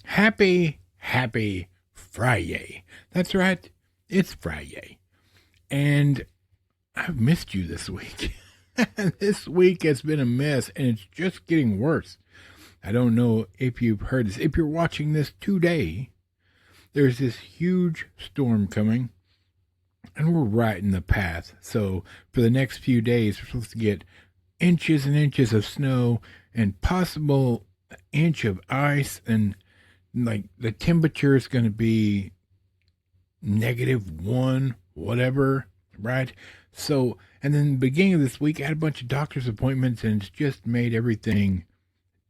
Happy Friday. That's right. It's Friday. And I've missed you this week. This week has been a mess and it's just getting worse. I don't know if you've heard this. If you're watching this today, there's this huge storm coming and we're right in the path. So for the next few days, we're supposed to get inches and inches of snow and possible inch of ice, and like the temperature is going to be -1, whatever, right? So, and then the beginning of this week, I had a bunch of doctor's appointments, and it's just made everything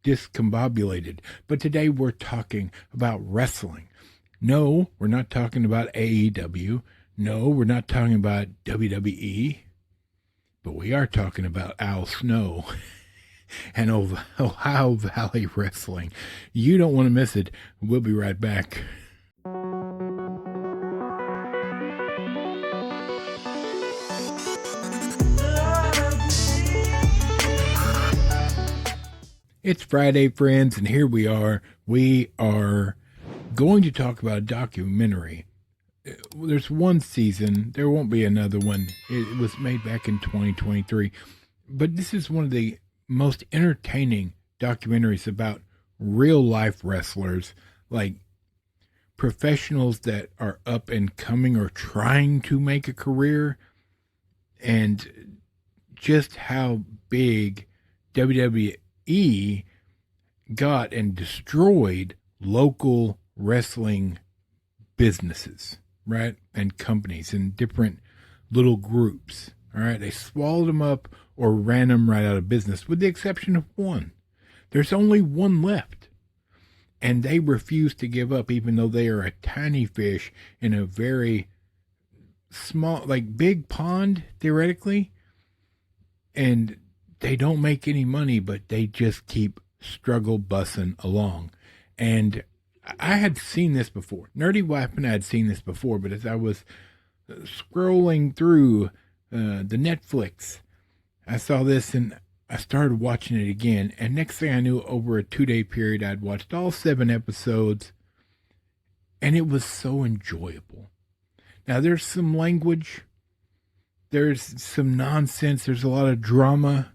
discombobulated. But today we're talking about wrestling. No, we're not talking about AEW. No, we're not talking about WWE. But we are talking about Al Snow and Ohio Valley Wrestling. You don't want to miss it. We'll be right back. It's Friday, friends, and here we are. We are going to talk about a documentary. There's one season. There won't be another one. It was made back in 2023. But this is one of the most entertaining documentaries about real life wrestlers, like professionals that are up and coming or trying to make a career, and just how big WWE got and destroyed local wrestling businesses, right? And companies and different little groups. All right. They swallowed them up or ran them right out of business, with the exception of one. There's only one left. And they refuse to give up, even though they are a tiny fish in a very small, like big pond, theoretically. And they don't make any money, but they just keep struggle bussing along. And I had seen this before. Nerdy Wife and I had seen this before, but as I was scrolling through the Netflix, I saw this and I started watching it again. And next thing I knew, over a 2-day period, I'd watched all 7 episodes. And it was so enjoyable. Now, there's some language. There's some nonsense. There's a lot of drama.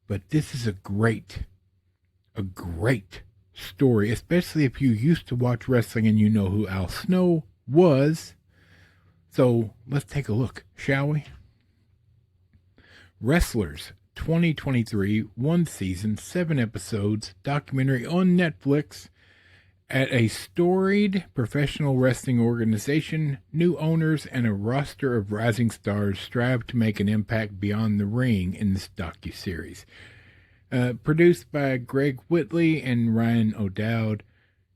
But this is a great story, especially if you used to watch wrestling and you know who Al Snow was. So let's take a look, shall we? Wrestlers 2023, 1 season, 7 episodes, documentary on Netflix. At a storied professional wrestling organization, new owners and a roster of rising stars strive to make an impact beyond the ring in this docuseries. Produced by Greg Whitley and Ryan O'Dowd.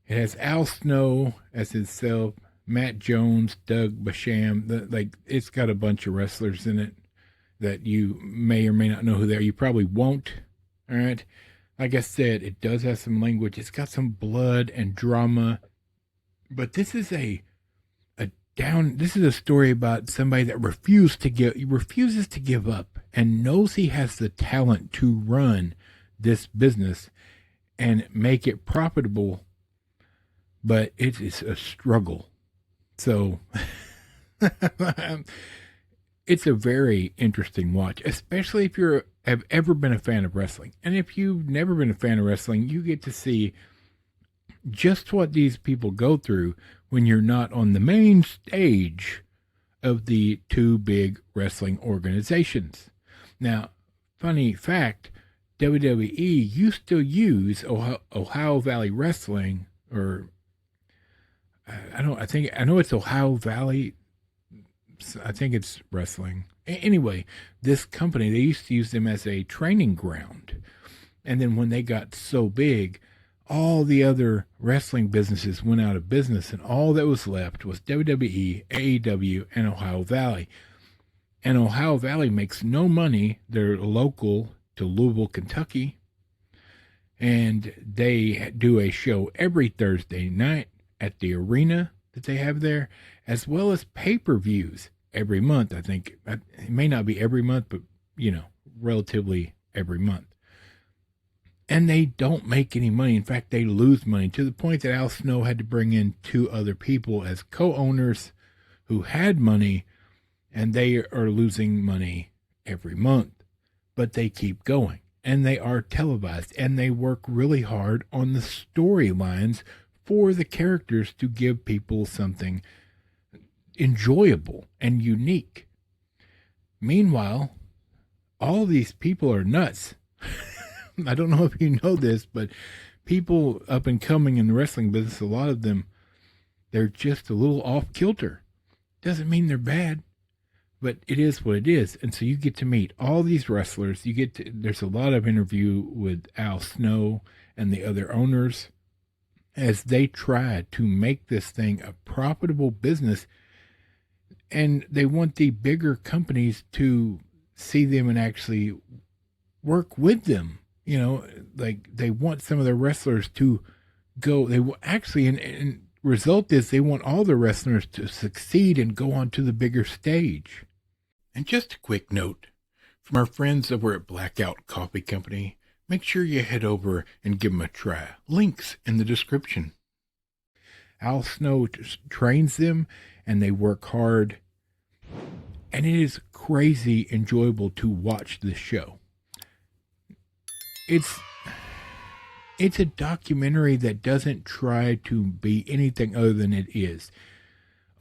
It has Al Snow as himself, Matt Jones, Doug Basham. It's got a bunch of wrestlers in it that you may or may not know who they are. You probably won't. All right. Like I said, it does have some language. It's got some blood and drama. But this is this is a story about somebody that refuses to give up and knows he has the talent to run this business and make it profitable, but it is a struggle. So it's a very interesting watch, especially if you have ever been a fan of wrestling. And if you've never been a fan of wrestling, you get to see just what these people go through when you're not on the main stage of the 2 big wrestling organizations. Now, funny fact, WWE used to use Ohio Valley Wrestling, or I know it's Ohio Valley. I think it's wrestling. Anyway, this company, they used to use them as a training ground. And then when they got so big, all the other wrestling businesses went out of business, and all that was left was WWE, AEW, and Ohio Valley. And Ohio Valley makes no money. They're local to Louisville, Kentucky. And they do a show every Thursday night at the arena that they have there, as well as pay-per-views every month. I think it may not be every month, but, relatively every month. and they don't make any money. In fact, they lose money to the point that Al Snow had to bring in two other people as co-owners who had money, and they are losing money every month. But they keep going, and they are televised, and they work really hard on the storylines for the characters to give people something enjoyable and unique. Meanwhile, all these people are nuts. I don't know if you know this, but people up and coming in the wrestling business, a lot of them, they're just a little off kilter. Doesn't mean they're bad, but it is what it is. And so you get to meet all these wrestlers. There's a lot of interview with Al Snow and the other owners as they try to make this thing a profitable business. And they want the bigger companies to see them and actually work with them. Like they want some of the wrestlers to go. They will actually, and result is they want all the wrestlers to succeed and go on to the bigger stage. And just a quick note from our friends over at Blackout Coffee Company, make sure you head over and give them a try. Links in the description. Al Snow trains them, and they work hard. And it is crazy enjoyable to watch this show. It's a documentary that doesn't try to be anything other than it is.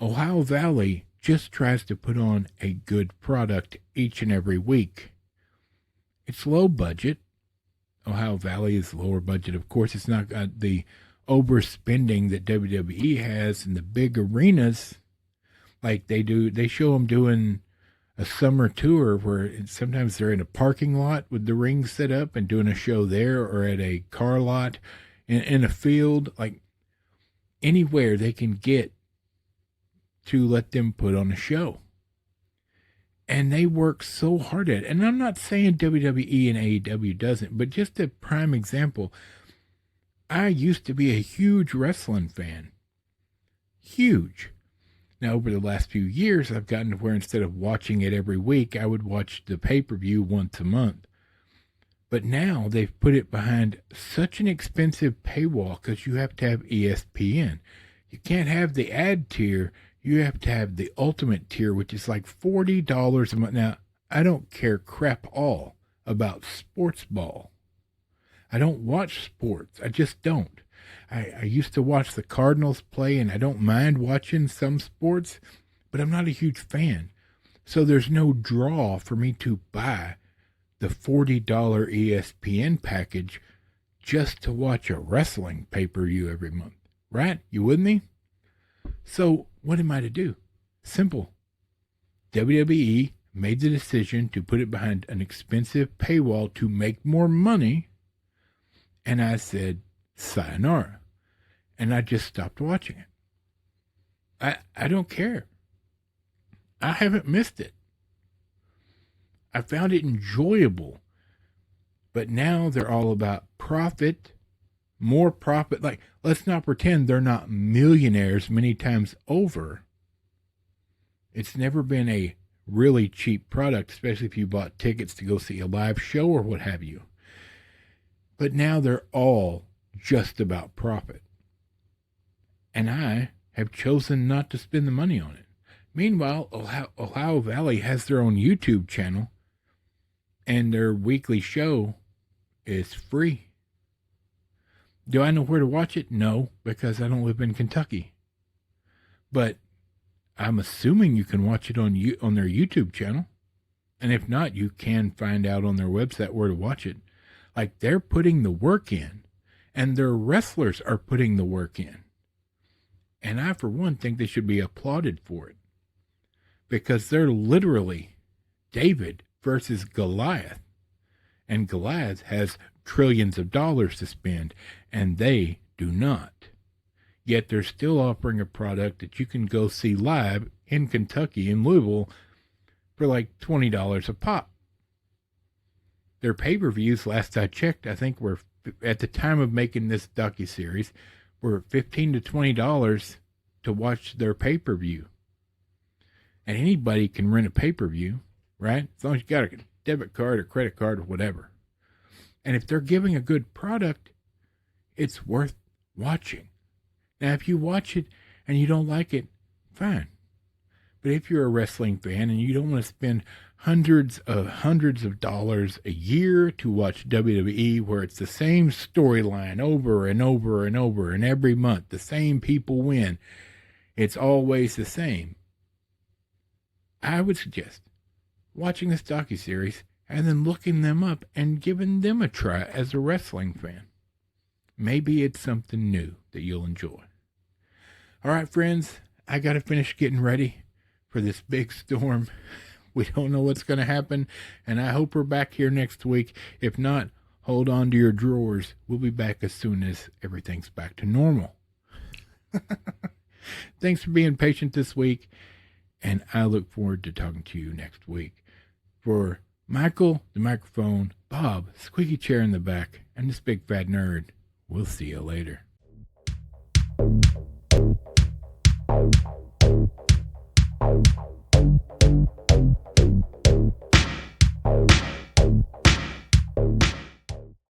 Ohio Valley just tries to put on a good product each and every week. It's low budget. Ohio Valley is lower budget. Of course, it's not got the overspending that WWE has in the big arenas like they do. They show them doing a summer tour where sometimes they're in a parking lot with the ring set up and doing a show there, or at a car lot in a field, like anywhere they can get to let them put on a show. And they work so hard at it. And I'm not saying WWE and AEW doesn't, but just a prime example. I used to be a huge wrestling fan. Huge. Now, over the last few years, I've gotten to where instead of watching it every week, I would watch the pay-per-view once a month. But now they've put it behind such an expensive paywall because you have to have ESPN. You can't have the ad tier. You have to have the ultimate tier, which is like $40 a month. Now, I don't care crap all about sports ball. I don't watch sports. I just don't. I used to watch the Cardinals play, and I don't mind watching some sports, but I'm not a huge fan. So there's no draw for me to buy the $40 ESPN package just to watch a wrestling pay-per-view every month. Right? You with me? So what am I to do? Simple. WWE made the decision to put it behind an expensive paywall to make more money, and I said, sayonara. And I just stopped watching it. I don't care. I haven't missed it. I found it enjoyable. But now they're all about profit, more profit. Like, let's not pretend they're not millionaires many times over. It's never been a really cheap product, especially if you bought tickets to go see a live show or what have you. But now they're all just about profit. And I have chosen not to spend the money on it. Meanwhile, Ohio Valley has their own YouTube channel, and their weekly show is free. Do I know where to watch it? No, because I don't live in Kentucky. But I'm assuming you can watch it on their YouTube channel. And if not, you can find out on their website where to watch it. Like, they're putting the work in, and their wrestlers are putting the work in. And I, for one, think they should be applauded for it. Because they're literally David versus Goliath. And Goliath has trillions of dollars to spend, and they do not. Yet they're still offering a product that you can go see live in Kentucky, in Louisville, for like $20 a pop. Their pay-per-views, last I checked, I think were, at the time of making this docuseries, were $15 to $20 to watch their pay-per-view. And anybody can rent a pay-per-view, right? As long as you got a debit card or credit card or whatever. And if they're giving a good product, it's worth watching. Now, if you watch it and you don't like it, fine. But if you're a wrestling fan and you don't want to spend hundreds of dollars a year to watch WWE, where it's the same storyline over and over and over, and every month the same people win, it's always the same, I would suggest watching this docuseries and then looking them up and giving them a try as a wrestling fan. Maybe it's something new that you'll enjoy. All right, friends, I got to finish getting ready for this big storm. We don't know what's going to happen, and I hope we're back here next week. If not, hold on to your drawers. We'll be back as soon as everything's back to normal. Thanks for being patient this week, and I look forward to talking to you next week. For Michael, the microphone, Bob, squeaky chair in the back, and this big fat nerd, we'll see you later.